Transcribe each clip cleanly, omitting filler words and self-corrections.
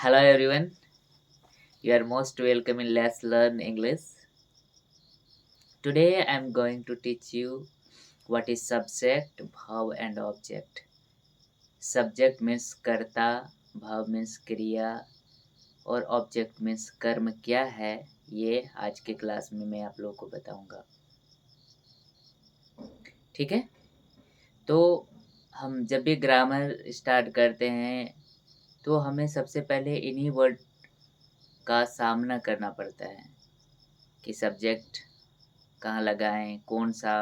Hello everyone, you are most welcome in Let's Learn English. Today I am going to teach you what is subject, verb and object. Subject means कर्ता, verb means क्रिया और object means कर्म क्या है, ये आज के class में मैं आप लोगों को बताऊंगा। ठीक है, तो हम जब भी ग्रामर स्टार्ट करते हैं तो हमें सबसे पहले इन्हीं वर्ड का सामना करना पड़ता है कि सब्जेक्ट कहाँ लगाएं, कौन सा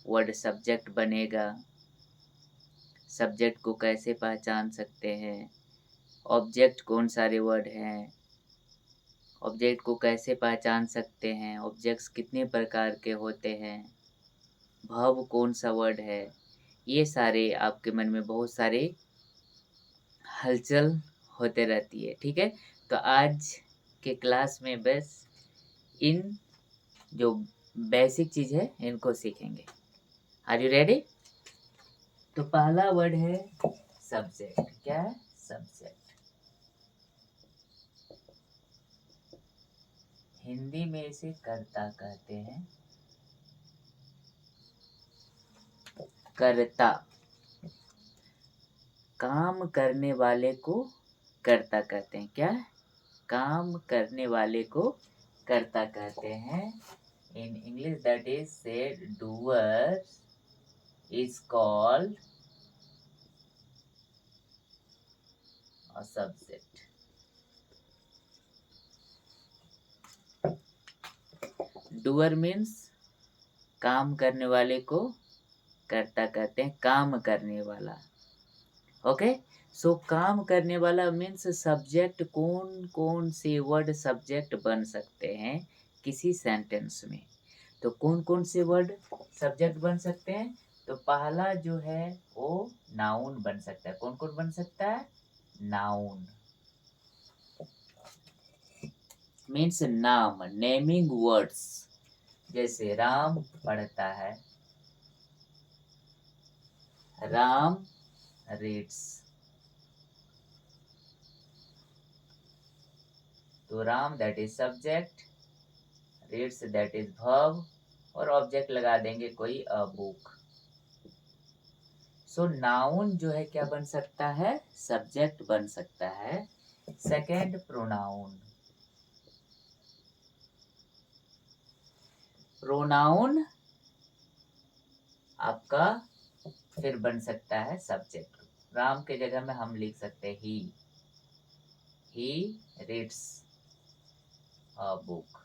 वर्ड सब्जेक्ट बनेगा, सब्जेक्ट को कैसे पहचान सकते हैं, ऑब्जेक्ट कौन सारे वर्ड हैं, ऑब्जेक्ट को कैसे पहचान सकते हैं, ऑब्जेक्ट्स कितने प्रकार के होते हैं, वर्ब कौन सा वर्ड है। ये सारे आपके मन में बहुत सारे हलचल होते रहती है। ठीक है, तो आज के क्लास में बस इन जो बेसिक चीज़ है इनको सीखेंगे। Are you ready? तो पहला वर्ड है सब्जेक्ट। क्या है? सब्जेक्ट। हिंदी में इसे कर्ता कहते हैं। कर्ता, काम करने वाले को कर्ता कहते हैं। क्या? काम करने वाले को कर्ता कहते हैं। In English that is said doer is called a subject. Doer means काम करने वाले को कर्ता कहते हैं, काम करने वाला। ओके, सो काम करने वाला मीन्स सब्जेक्ट। कौन कौन से वर्ड सब्जेक्ट बन सकते हैं किसी सेंटेंस में? तो कौन कौन से वर्ड सब्जेक्ट बन सकते हैं? तो पहला जो है वो नाउन बन सकता है। कौन कौन बन सकता है? नाउन मीन्स नाम, नेमिंग वर्ड्स। जैसे राम पढ़ता है, राम रीड्स। तो Ram that is subject, reads that is verb और ऑब्जेक्ट लगा देंगे कोई अ बुक। सो नाउन जो है क्या बन सकता है? सब्जेक्ट बन सकता है। Second, pronoun. प्रोनाउन आपका फिर बन सकता है सब्जेक्ट। राम के जगह में हम लिख सकते हैं ही रीड्स अ बुक।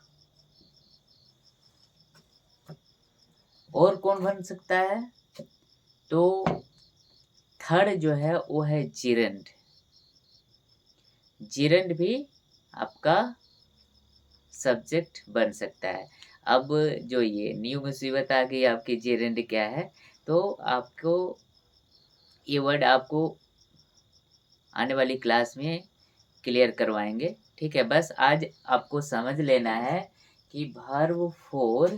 और कौन बन सकता है? तो थर्ड जो है वो है जिरंड। जिरंड भी आपका सब्जेक्ट बन सकता है। अब जो ये न्यू मुसीबत आ गई आपकी, जिरंड क्या है? तो आपको ये वर्ड आपको आने वाली क्लास में क्लियर करवाएंगे। ठीक है, बस आज आपको समझ लेना है कि वर्ब फोर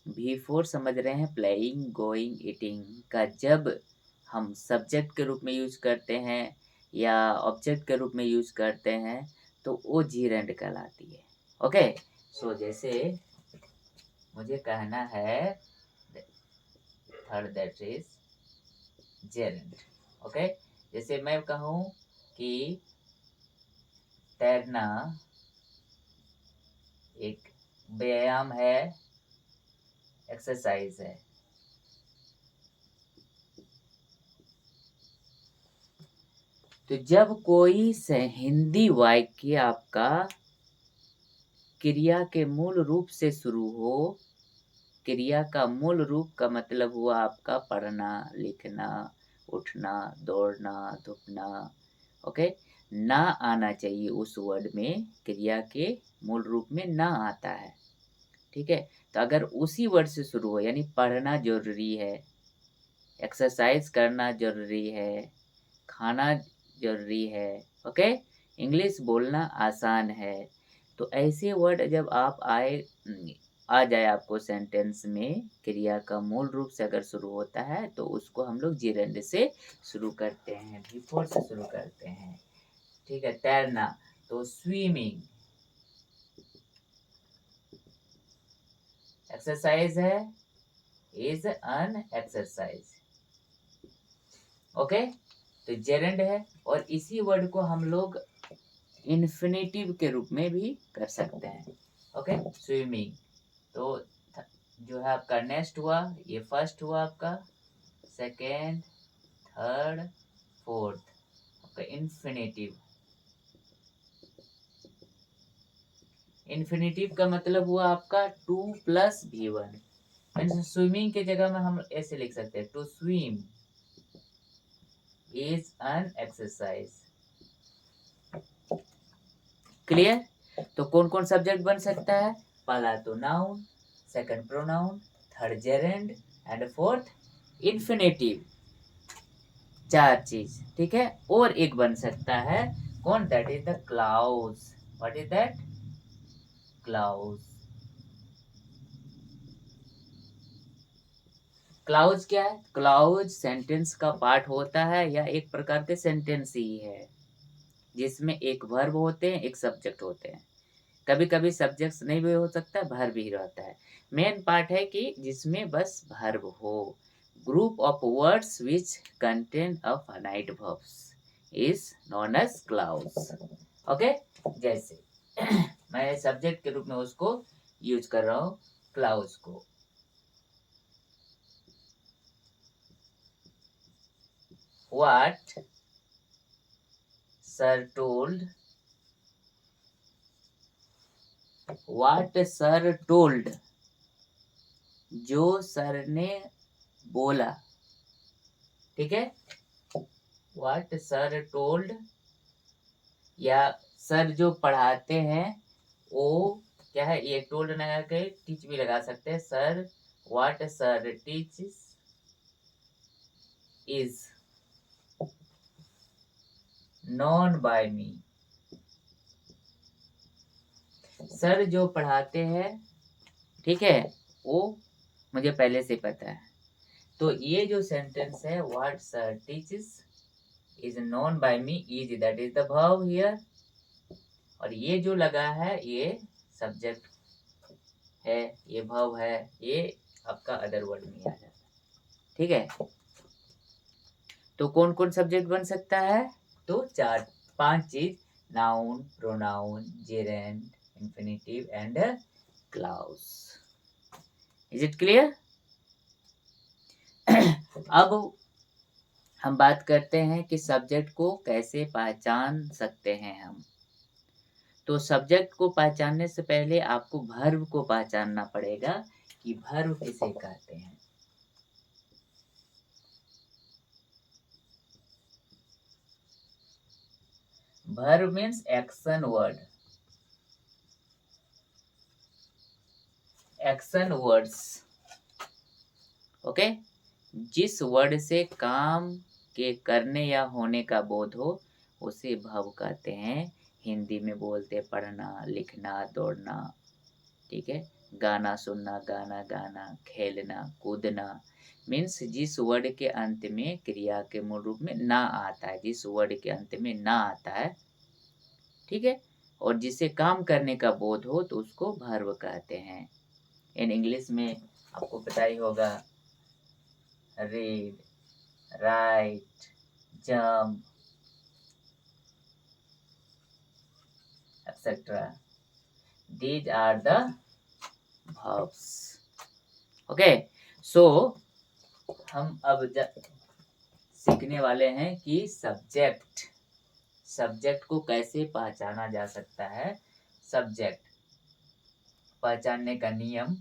V4 समझ रहे हैं, प्लेइंग, गोइंग, ईटिंग का जब हम सब्जेक्ट के रूप में यूज करते हैं या ऑब्जेक्ट के रूप में यूज करते हैं तो वो जीरेंड कहलाती है। ओके, सो जैसे मुझे कहना है third that is gerund. Okay, जैसे मैं कहूँ कि तैरना एक व्यायाम है, एक्सरसाइज है। तो जब कोई हिंदी वाक्य आपका क्रिया के मूल रूप से शुरू हो, क्रिया का मूल रूप का मतलब हुआ आपका पढ़ना, लिखना, उठना, दौड़ना, धूपना। ओके, ना आना चाहिए उस वर्ड में, क्रिया के मूल रूप में ना आता है। ठीक है, तो अगर उसी वर्ड से शुरू हो, यानी पढ़ना जरूरी है, एक्सरसाइज करना जरूरी है, खाना जरूरी है, ओके, इंग्लिश बोलना आसान है, तो ऐसे वर्ड जब आप आ जाए आपको सेंटेंस में, क्रिया का मूल रूप से अगर शुरू होता है तो उसको हम लोग जिरेंड से शुरू करते हैं, बिफोर से शुरू करते हैं। ठीक है, तैरना, तो स्विमिंग। एक्सरसाइज है, इज एन एक्सरसाइज। ओके, तो जेरेंड है, और इसी वर्ड को हम लोग इन्फिनेटिव के रूप में भी कर सकते हैं। Okay, swimming. तो जो है आपका नेक्स्ट हुआ, ये फर्स्ट हुआ आपका, सेकेंड, थर्ड, फोर्थ, आपका इन्फिनेटिव। इन्फिनेटिव का मतलब हुआ आपका 2+V1। स्विमिंग के जगह में हम ऐसे लिख सकते हैं, to swim is an exercise. Clear? तो कौन कौन सब्जेक्ट बन सकता है? पहला तो noun, second pronoun, third gerund and fourth infinitive. 4 चीज, ठीक है। और एक बन सकता है, कौन? That is the clause. What is that? Clause. Clause क्या है? क्लाउज सेंटेंस का पार्ट होता है, या एक प्रकार के सेंटेंस ही है, जिसमें एक वर्ब होते हैं, एक सब्जेक्ट होते हैं। कभी कभी सब्जेक्ट नहीं भी हो सकता, वर्ब भी रहता है। मेन पार्ट है कि जिसमें बस वर्ब हो। Group of words which contain a finite verbs is known as clause. Okay, जैसे मैं सब्जेक्ट के रूप में उसको यूज कर रहा हूँ, क्लाउज को। What sir told, what sir told, जो सर ने बोला, ठीक है। What sir told, या सर जो पढ़ाते हैं वो क्या है, ये टोल्ड लगा के टीच भी लगा सकते हैं। Sir, what sir teaches is known by me. Sir जो पढ़ाते हैं, ठीक है, वो मुझे पहले से पता है। तो ये जो सेंटेंस है, what sir teaches is known by me, is that is the verb here, और ये जो लगा है ये सब्जेक्ट है, ये वर्ब है, ये आपका अदर वर्ड में आ जाता है, ठीक है। तो कौन कौन सब्जेक्ट बन सकता है? तो 5 चीज, noun, pronoun, gerund, infinitive and clause. Is it clear? अब हम बात करते हैं कि सब्जेक्ट को कैसे पहचान सकते हैं हम। तो सब्जेक्ट को पहचानने से पहले आपको वर्ब को पहचानना पड़ेगा कि वर्ब किसे कहते हैं। Verb means action word, action words. Okay, जिस वर्ड से काम के करने या होने का बोध हो उसे भाव कहते हैं। हिंदी में बोलते पढ़ना, लिखना, दौड़ना, ठीक है। गाना सुनना, गाना गाना, खेलना, कूदना। मीन्स जिस वर्ड के अंत में क्रिया के मूल रूप में ना आता है, जिस वर्ड के अंत में ना आता है, ठीक है, और जिसे काम करने का बोध हो तो उसको वर्ब कहते हैं। इन इंग्लिश में आपको पता ही होगा, read, write, jump, etc. These are the verbs. Okay, so हम अब सीखने वाले हैं कि सब्जेक्ट को कैसे पहचाना जा सकता है। सब्जेक्ट पहचानने का नियम,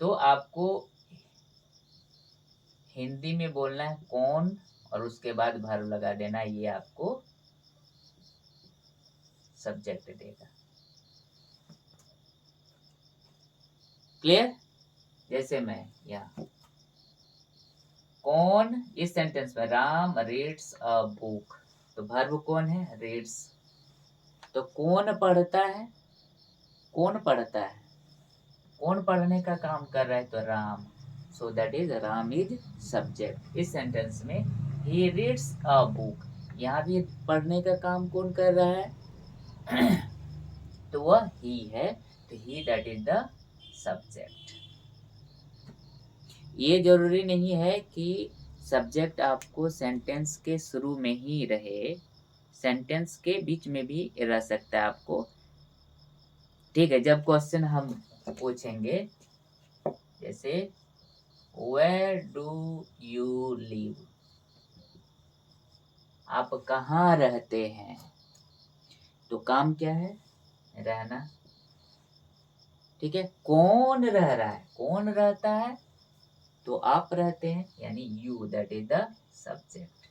तो आपको हिंदी में बोलना है कौन, और उसके बाद वर्ब लगा देना, ये आपको सब्जेक्ट देगा। क्लियर? जैसे मैं यहाँ, कौन, इस सेंटेंस में राम रीड्स अ बुक, तो वर्ब कौन है? रीड्स। तो कौन पढ़ता है? कौन पढ़ता है? कौन पढ़ने का काम कर रहा है? तो Ram. So that is Ram is subject. इस सेंटेंस में ही रीड्स अ बुक। यहाँ भी पढ़ने का काम कौन कर रहा है? तो वह ही है, तो ही दैट इज द सब्जेक्ट। ये जरूरी नहीं है कि सब्जेक्ट आपको सेंटेंस के शुरू में ही रहे, सेंटेंस के बीच में भी रह सकता है आपको। ठीक है, जब क्वेश्चन हम पूछेंगे जैसे वेयर डू यू लिव, आप कहाँ रहते हैं, तो काम क्या है? रहना। ठीक है, कौन रह रहा है, कौन रहता है, तो आप रहते हैं, यानी you that is the subject.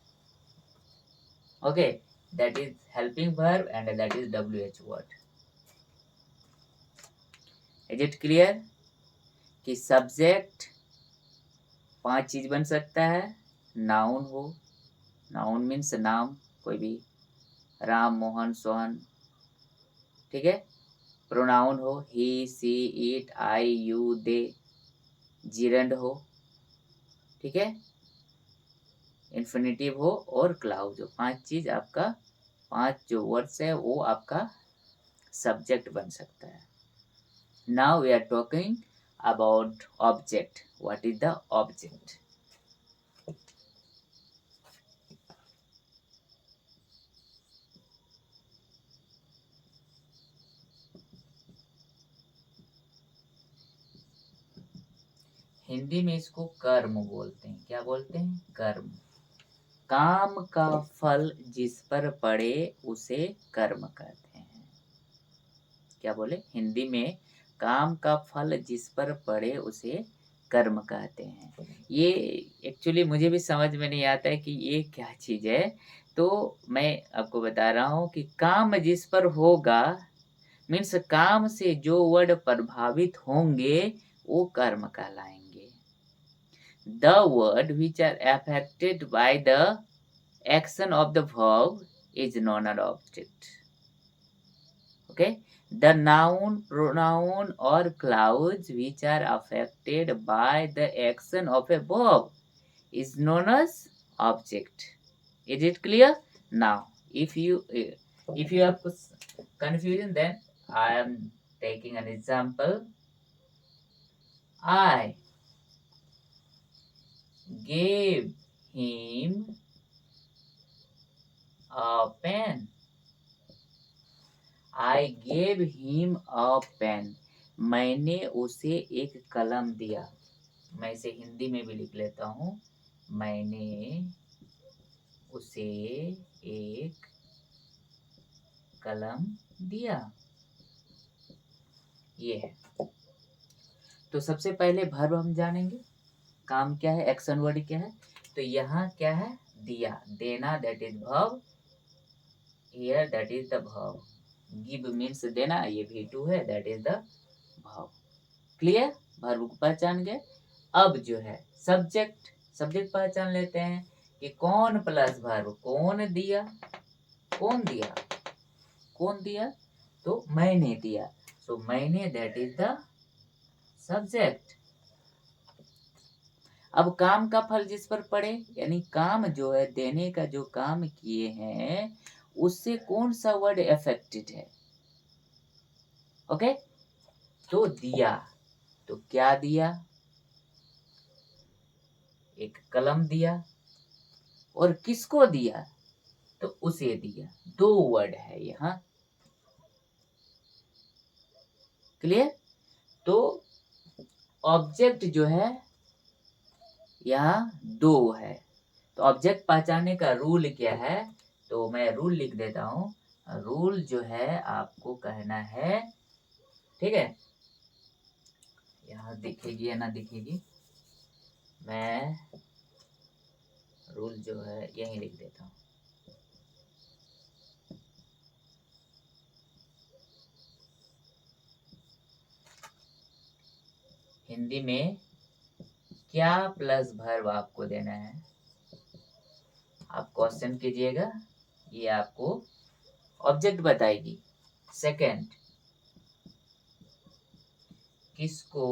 Okay, that is helping verb and that is WH word. Is it clear कि सब्जेक्ट 5 चीज बन सकता है? नाउन हो, नाउन मीन्स नाम, कोई भी, राम, मोहन, सोहन। ठीक है, प्रोनाउन हो, he, she, it, I, you, they. Gerund हो, ठीक है, इन्फिनिटिव हो और क्लाउज हो। 5 चीज आपका, 5 जो वर्ड्स है वो आपका सब्जेक्ट बन सकता है। Now we are talking about object. What is the object? Hindi में इसको कर्म बोलते हैं। क्या बोलते हैं? कर्म। काम का फल जिस पर पड़े उसे कर्म कहते हैं। क्या बोले? हिंदी में काम का फल जिस पर पड़े उसे कर्म कहते हैं। ये एक्चुअली मुझे भी समझ में नहीं आता है कि ये क्या चीज़ है। तो मैं आपको बता रहा हूँ कि काम जिस पर होगा मीन्स काम से जो वर्ड प्रभावित होंगे वो कर्म कहलाएंगे। The word which are affected by the action of the verb is known as object. Okay, the noun, pronoun or clause which are affected by the action of a verb is known as object. Is it clear? Now if you have confusion, then I am taking an example. I gave him a pen. I gave him a pen. मैंने उसे एक कलम दिया। मैं इसे हिंदी में भी लिख लेता हूँ। मैंने उसे एक कलम दिया। ये है। तो सबसे पहले वर्ब हम जानेंगे। काम क्या है, एक्शन वर्ड क्या है। तो यहाँ क्या है? दिया, देना, that is verb. Here that is the verb. Give means देना, ये V2 है, that is the verb. Clear? Verb को पहचान गए। अब जो है सब्जेक्ट, सब्जेक्ट पहचान लेते हैं कि कौन प्लस वर्ब। कौन दिया, कौन दिया, कौन दिया, तो मैंने दिया। तो मैंने दैट इज द सब्जेक्ट। अब काम का फल जिस पर पड़े, यानी काम जो है, देने का जो काम किए हैं उससे कौन सा वर्ड अफेक्टेड है। ओके, तो दिया, तो क्या दिया? एक कलम दिया। और किसको दिया? तो उसे दिया। 2 वर्ड है यहाँ। क्लियर? तो ऑब्जेक्ट जो है यहाँ 2 है। तो ऑब्जेक्ट पहचानने का रूल क्या है? तो मैं रूल लिख देता हूँ। रूल जो है आपको कहना है, ठीक है, यहाँ दिखेगी या ना दिखेगी, मैं रूल जो है यही लिख देता हूँ। हिंदी में क्या प्लस वर्ब आपको देना है, आप क्वेश्चन कीजिएगा, ये आपको ऑब्जेक्ट बताएगी। सेकंड, किसको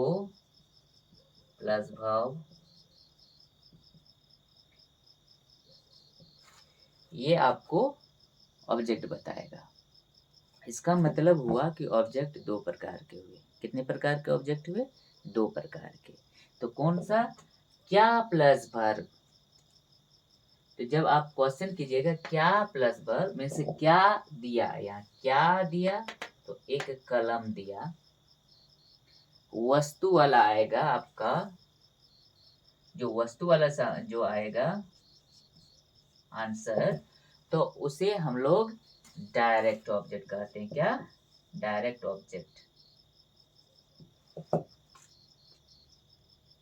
प्लस वर्ब, ये आपको ऑब्जेक्ट बताएगा। इसका मतलब हुआ कि ऑब्जेक्ट दो प्रकार के हुए। कितने प्रकार के ऑब्जेक्ट हुए? दो प्रकार के। तो कौन सा? क्या प्लस वर्ब। तो जब आप क्वेश्चन कीजिएगा क्या प्लस वर्ब में से क्या दिया, यहाँ क्या दिया, तो एक कलम दिया। वस्तु वाला आएगा आपका, जो वस्तु वाला जो आएगा आंसर, तो उसे हम लोग डायरेक्ट ऑब्जेक्ट कहते हैं। क्या? Direct object.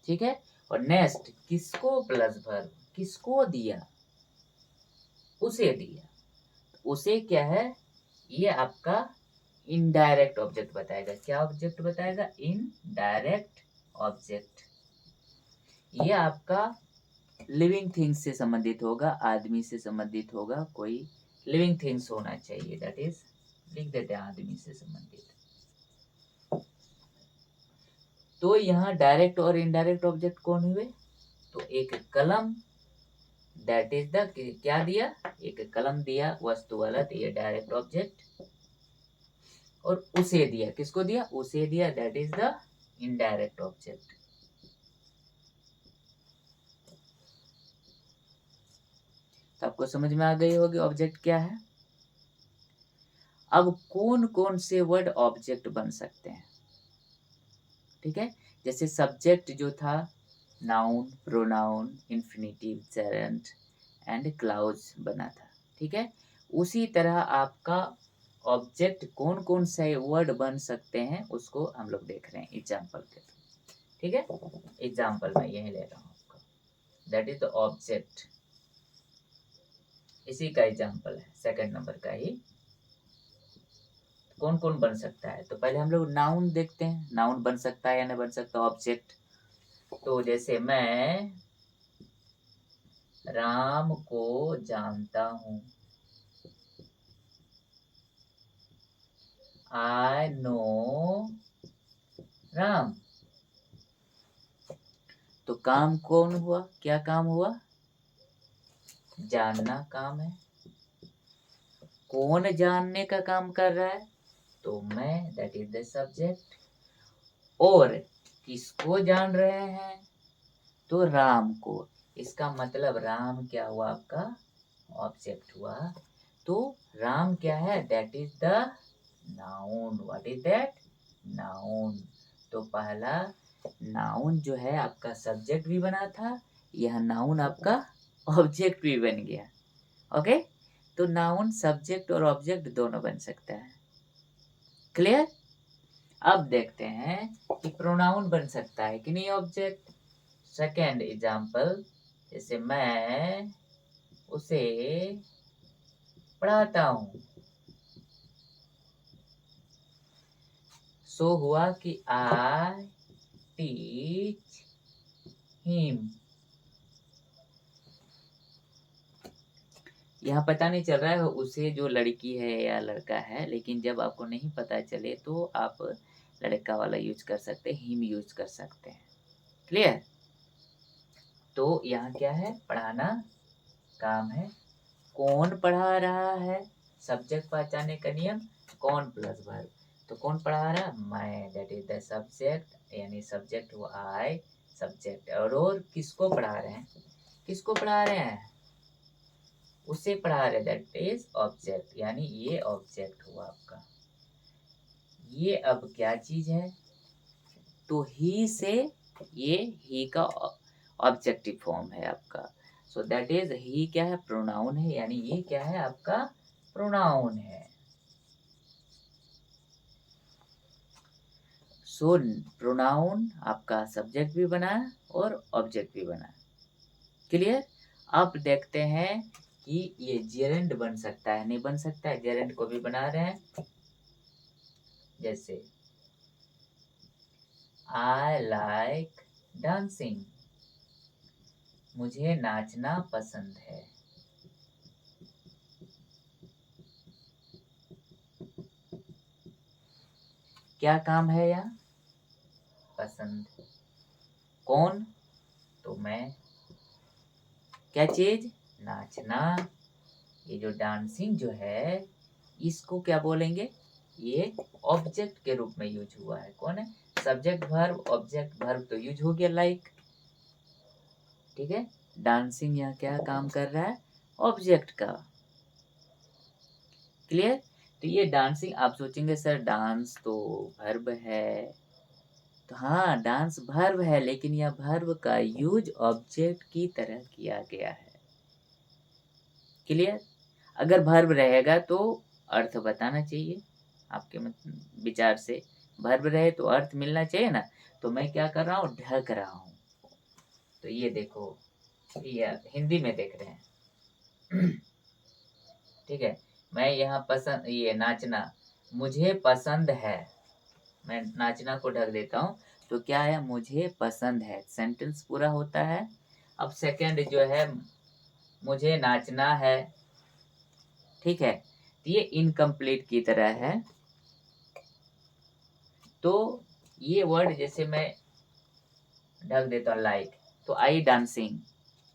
ठीक है। और नेक्स्ट, किसको प्लस वर्ब, किसको दिया, उसे दिया। उसे क्या है? ये आपका इनडायरेक्ट ऑब्जेक्ट बताएगा। क्या ऑब्जेक्ट बताएगा? Indirect object. ये आपका लिविंग थिंग्स से संबंधित होगा, आदमी से संबंधित होगा, कोई लिविंग थिंग्स होना चाहिए। दैट इज, लिख देते हैं आदमी से संबंधित। तो यहाँ डायरेक्ट और इनडायरेक्ट ऑब्जेक्ट कौन हुए? तो एक कलम, दैट इज द, क्या दिया? एक कलम दिया वस्तु वाला, तो ये डायरेक्ट ऑब्जेक्ट। और उसे दिया, किसको दिया? उसे दिया, that is the indirect object. तो आपको समझ में आ गई होगी ऑब्जेक्ट क्या है। अब कौन कौन से वर्ड ऑब्जेक्ट बन सकते हैं? ठीक है। जैसे सब्जेक्ट जो था, noun, pronoun, infinitive, gerund and clause बना था। ठीक है। उसी तरह आपका ऑब्जेक्ट कौन कौन से वर्ड बन सकते हैं उसको हम लोग देख रहे हैं एग्जाम्पल के थ्रू। ठीक है। एग्जाम्पल मैं यही ले रहा हूँ आपका, दैट इज द ऑब्जेक्ट। इसी का एग्जाम्पल है, सेकंड नंबर का ही। कौन कौन बन सकता है? तो पहले हम लोग नाउन देखते हैं, नाउन बन सकता है या नहीं बन सकता ऑब्जेक्ट। तो जैसे मैं राम को जानता हूँ, आई नो राम। तो काम कौन हुआ? क्या काम हुआ? जानना काम है। कौन जानने का काम कर रहा है? तो मैं, दैट इज द सब्जेक्ट। और किसको जान रहे हैं? तो राम को। इसका मतलब राम क्या हुआ? आपका ऑब्जेक्ट हुआ। तो राम क्या है? That is the noun. What is that? Noun. तो पहला नाउन जो है आपका सब्जेक्ट भी बना था, यह नाउन आपका ऑब्जेक्ट भी बन गया। ओके। तो नाउन सब्जेक्ट और ऑब्जेक्ट दोनों बन सकता है। क्लियर। अब देखते हैं कि प्रोनाउन बन सकता है कि नहीं ऑब्जेक्ट। सेकेंड एग्जाम्पल, जैसे मैं उसे पढ़ाता हूँ। सो हुआ कि आई टीच हिम। यहाँ पता नहीं चल रहा है उसे जो लड़की है या लड़का है, लेकिन जब आपको नहीं पता चले तो आप लड़का वाला यूज कर सकते हैं, हिम यूज कर सकते हैं। क्लियर। तो यहाँ क्या है? पढ़ाना काम है। कौन पढ़ा रहा है? सब्जेक्ट पहचानने का नियम, कौन प्लस वर्ब। तो कौन पढ़ा रहा है? मैं, दैट इज द सब्जेक्ट, यानी सब्जेक्ट हुआ आई, सब्जेक्ट। और किसको पढ़ा रहे हैं? किसको पढ़ा रहे हैं? उसे पढ़ा रहे, दैट इज ऑब्जेक्ट, यानी ये ऑब्जेक्ट हुआ आपका। ये अब क्या चीज है? तो ही से, ये ही का ऑब्जेक्टिव फॉर्म है आपका। सो दैट इज ही क्या है? प्रोनाउन है, यानी ये क्या है? आपका प्रोनाउन है। सो प्रोनाउन आपका सब्जेक्ट भी बना और ऑब्जेक्ट भी बना। क्लियर। अब देखते हैं कि ये जेरेंड बन सकता है नहीं बन सकता है। जेरेंड को भी बना रहे हैं। जैसे आई लाइक डांसिंग, मुझे नाचना पसंद है। क्या काम है यहाँ? पसंद। कौन? तो मैं। क्या चीज? नाचना, ये जो डांसिंग जो है इसको क्या बोलेंगे, ये ऑब्जेक्ट के रूप में यूज हुआ है। कौन है, सब्जेक्ट वर्ब ऑब्जेक्ट, वर्ब तो यूज हो गया लाइक, ठीक है। डांसिंग यहाँ क्या काम कर रहा है, ऑब्जेक्ट का। क्लियर। तो ये डांसिंग, आप सोचेंगे सर डांस तो वर्ब है, तो हाँ डांस वर्ब है, लेकिन यह वर्ब का यूज ऑब्जेक्ट की तरह किया गया है। क्लियर। अगर वर्ब रहेगा तो अर्थ बताना चाहिए, आपके विचार से वर्ब रहे तो अर्थ मिलना चाहिए ना। तो मैं क्या कर रहा हूँ, ढक रहा हूँ। तो ये देखो, ये हिंदी में देख रहे हैं ठीक है। मैं यहाँ पसंद, ये नाचना मुझे पसंद है, मैं नाचना को ढक देता हूँ, तो क्या है, मुझे पसंद है, सेंटेंस पूरा होता है। अब सेकंड जो है, मुझे नाचना है, ठीक है, तो ये इनकम्प्लीट की तरह है। तो ये वर्ड जैसे मैं ढक देता हूँ लाइक, तो आई डांसिंग,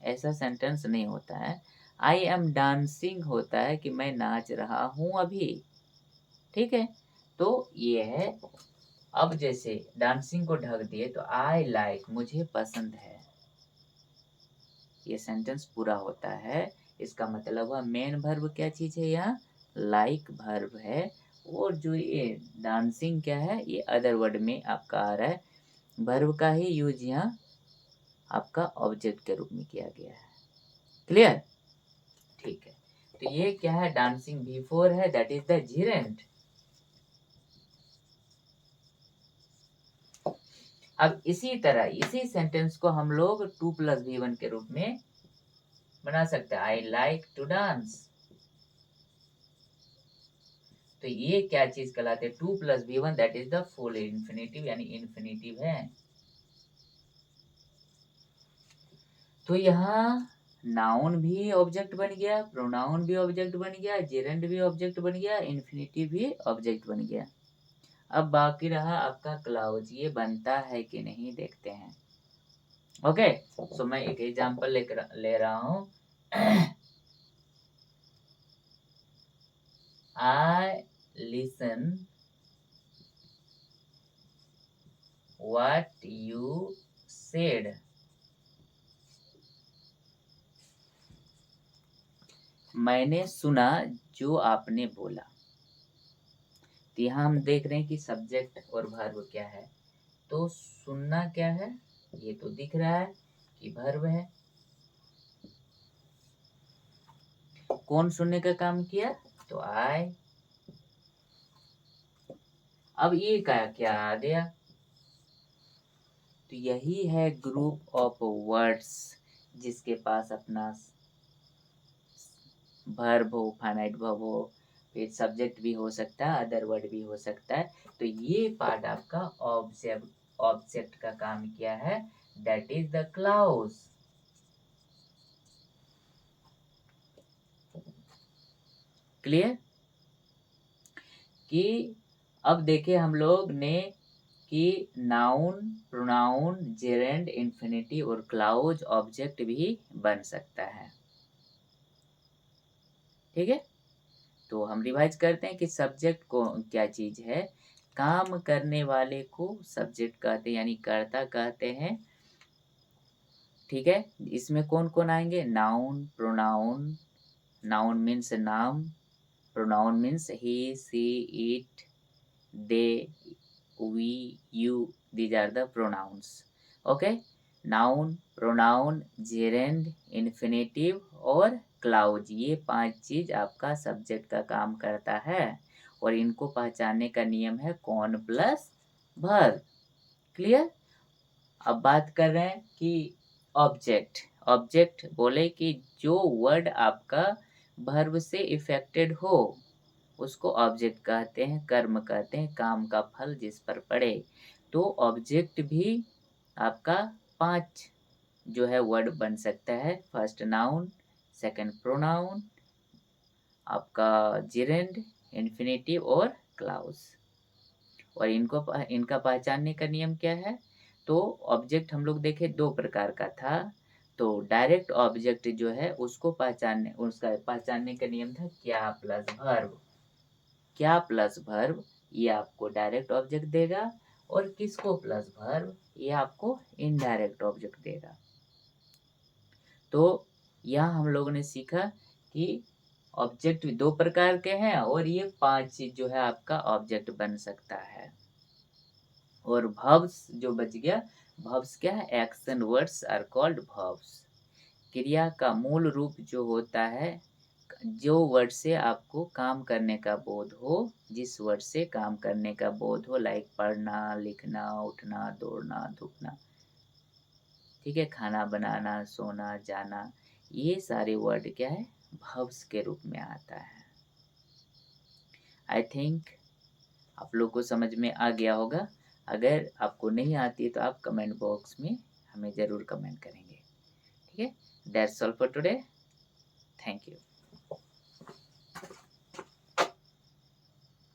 ऐसा सेंटेंस नहीं होता है। आई एम डांसिंग होता है कि मैं नाच रहा हूँ अभी, ठीक है। तो ये है, अब जैसे डांसिंग को ढक दिए तो आई लाइक, मुझे पसंद है, ये सेंटेंस पूरा होता है। इसका मतलब है मेन वर्ब क्या चीज है, यहाँ लाइक वर्ब है। और जो ये डांसिंग क्या है, ये अदर वर्ड में आपका आ रहा है, वर्ब का ही यूज यहाँ आपका ऑब्जेक्ट के रूप में किया गया है। क्लियर, ठीक है। तो ये क्या है, डांसिंग बिफोर है, दैट इज द जिरेंट। अब इसी तरह इसी सेंटेंस को हम लोग 2+V1 के रूप में बना सकते हैं, आई लाइक टू डांस। तो ये क्या चीज कहलाते हैं, 2+V1, that is the full infinitive, यानी इन्फिनेटिव है। तो यहाँ नाउन भी ऑब्जेक्ट बन गया, प्रोनाउन भी ऑब्जेक्ट बन गया, जेरेंड भी ऑब्जेक्ट बन गया, इन्फिनेटिव भी ऑब्जेक्ट बन गया। अब बाकी रहा आपका क्लाउज, ये बनता है कि नहीं देखते हैं। ओके, सो मैं एक एग्जांपल लेकर ले रहा हूँ I listen what you said. मैंने सुना जो आपने बोला। तो यहाँ हम देख रहे हैं कि सब्जेक्ट और वर्ब क्या है। तो सुनना क्या है, ये तो दिख रहा है कि वर्ब है। कौन सुनने का काम किया, तो आई। अब ये क्या आ गया, तो यही है ग्रुप ऑफ वर्ड्स जिसके पास अपना वर्ब हो, फाइनाइट वर्ब हो, फिर सब्जेक्ट भी हो सकता है, अदर वर्ड भी हो सकता है। तो ये पार्ट आपका ऑब्जेक्ट का काम किया है, that is the clause. Clear. कि अब देखे हम लोग ने कि नाउन, प्रोनाउन, जेरेंड, इन्फिनिटिव और क्लाउज ऑब्जेक्ट भी बन सकता है, ठीक है। तो हम रिवाइज करते हैं कि सब्जेक्ट को क्या चीज है, काम करने वाले को सब्जेक्ट कहते हैं, यानी कर्ता कहते हैं, ठीक है। इसमें कौन कौन आएंगे, नाउन, प्रोनाउन, नाउन मीन्स नाम, pronoun means he, she, it, they, we, you, these are the pronouns. Okay, noun, pronoun, gerund, infinitive और क्लाउज, ये 5 चीज आपका सब्जेक्ट का काम करता है। और इनको पहचानने का नियम है कौन प्लस वर्ब। क्लियर। अब बात कर रहे हैं कि ऑब्जेक्ट, ऑब्जेक्ट बोले कि जो वर्ड आपका वर्ब से इफेक्टेड हो उसको ऑब्जेक्ट कहते हैं, कर्म कहते हैं, काम का फल जिस पर पड़े। तो ऑब्जेक्ट भी आपका 5 जो है वर्ड बन सकता है, फर्स्ट नाउन, सेकंड प्रोनाउन, आपका जिरेंड, इन्फिनेटिव और क्लाउज। और इनका पहचानने का नियम क्या है, तो ऑब्जेक्ट हम लोग देखे 2 प्रकार का था, तो डायरेक्ट ऑब्जेक्ट जो है उसको उसका पहचानने का नियम था क्या प्लस वर्ब। क्या प्लस वर्ब ये आपको डायरेक्ट ऑब्जेक्ट देगा, और किसको प्लस वर्ब ये आपको इनडायरेक्ट ऑब्जेक्ट देगा। तो यहाँ हम लोगों ने सीखा कि ऑब्जेक्ट दो प्रकार के हैं, और ये 5 चीज जो है आपका ऑब्जेक्ट बन सकता है। और verbs जो बच गया, verbs क्या है, action words are called verbs। क्रिया का मूल रूप जो होता है, जो वर्ड से आपको काम करने का बोध हो, जिस वर्ड से काम करने का बोध हो, लाइक पढ़ना, लिखना, उठना, दौड़ना, धूपना, ठीक है, खाना बनाना, सोना, जाना, ये सारे वर्ड क्या है, verbs के रूप में आता है। आई थिंक आप लोग को समझ में आ गया होगा। अगर आपको नहीं आती है तो आप कमेंट बॉक्स में हमें ज़रूर कमेंट करेंगे। ठीक है, that's all for today. Thank you.